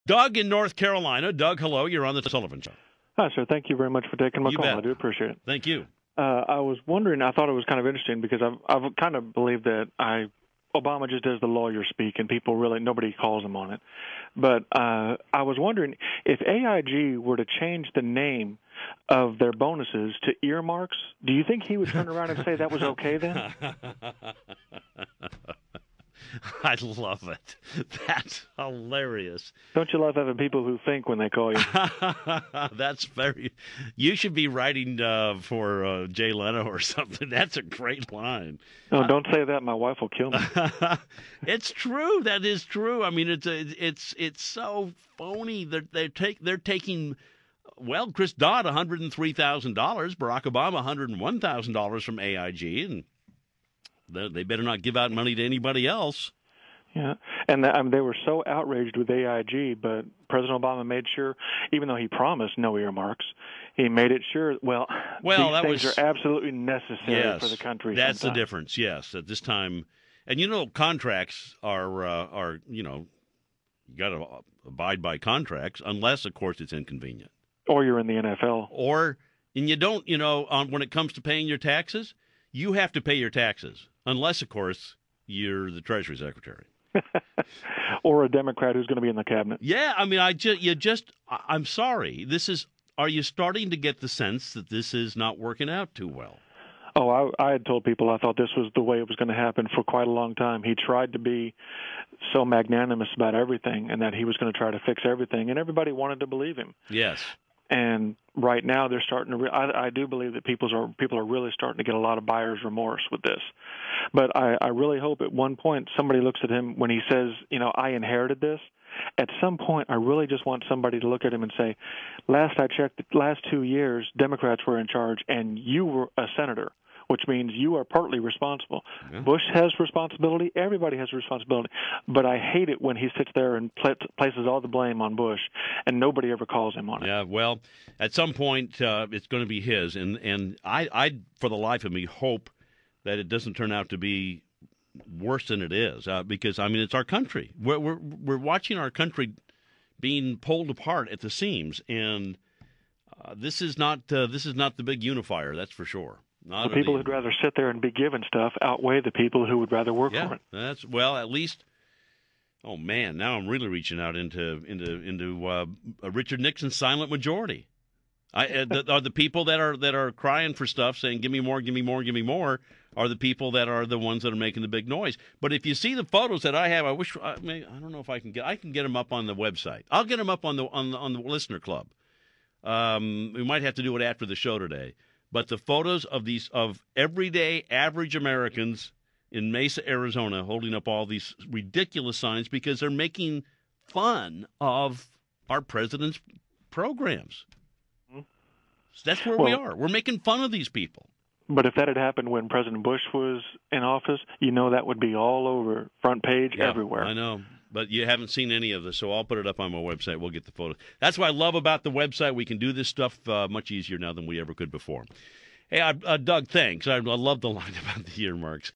Doug in North Carolina. Doug, hello. You're on the Sullivan Show. Hi, sir. Thank you very much for taking my You call. bet. I do appreciate it. Thank you. I was wondering, I thought it was kind of interesting because I've kind of believed that Obama just does the lawyer speak and nobody calls him on it. But I was wondering if AIG were to change the name of their bonuses to earmarks, do you think he would turn around and say that was okay then? I love it. That's hilarious. Don't you love having people who think when they call you? That's very. You should be writing for Jay Leno or something. That's a great line. No, don't say that. My wife will kill me. It's true. That is true. I mean, it's so phony. They're taking. Well, Chris Dodd, $103,000. Barack Obama, $101,000 from AIG, and they better not give out money to anybody else. Yeah, and they were so outraged with AIG, but President Obama made sure, even though he promised no earmarks, he made it sure, these things are absolutely necessary for the country. That's the difference, yes, at this time. And, contracts are you got to abide by contracts, unless, of course, it's inconvenient. Or you're in the NFL. And you don't, when it comes to paying your taxes, you have to pay your taxes, unless, of course, you're the Treasury Secretary. Or a Democrat who's going to be in the cabinet. Yeah, I mean, I'm sorry. Are you starting to get the sense that this is not working out too well? Oh, I had told people I thought this was the way it was going to happen for quite a long time. He tried to be so magnanimous about everything and that he was going to try to fix everything, and everybody wanted to believe him. Yes. And right now they're starting to I do believe that people are really starting to get a lot of buyer's remorse with this. But I really hope at one point somebody looks at him when he says, I inherited this. At some point, I really just want somebody to look at him and say, last I checked, the last 2 years, Democrats were in charge, and you were a senator, which means you are partly responsible. Yeah. Bush has responsibility. Everybody has responsibility. But I hate it when he sits there and places all the blame on Bush, and nobody ever calls him on it. Yeah, well, at some point, it's going to be his. And I, for the life of me, hope that it doesn't turn out to be worse than it is, because, I mean, it's our country. We're watching our country being pulled apart at the seams, and this is not the big unifier, that's for sure. The people who'd rather sit there and be given stuff outweigh the people who would rather work for it. At least. Oh man, now I'm really reaching out into Richard Nixon's silent majority. Are the people that are crying for stuff, saying "Give me more, give me more, give me more," are the people that are the ones that are making the big noise. But if you see the photos that I have, I don't know if I can get them up on the website. I'll get them up on the Listener Club. We might have to do it after the show today. But the photos of everyday average Americans in Mesa, Arizona, holding up all these ridiculous signs because they're making fun of our president's programs. Mm-hmm. So that's where we are. We're making fun of these people. But if that had happened when President Bush was in office, that would be all over, front page, everywhere. I know. But you haven't seen any of this, so I'll put it up on my website. We'll get the photos. That's what I love about the website. We can do this stuff much easier now than we ever could before. Hey, Doug, thanks. I love the line about the earmarks.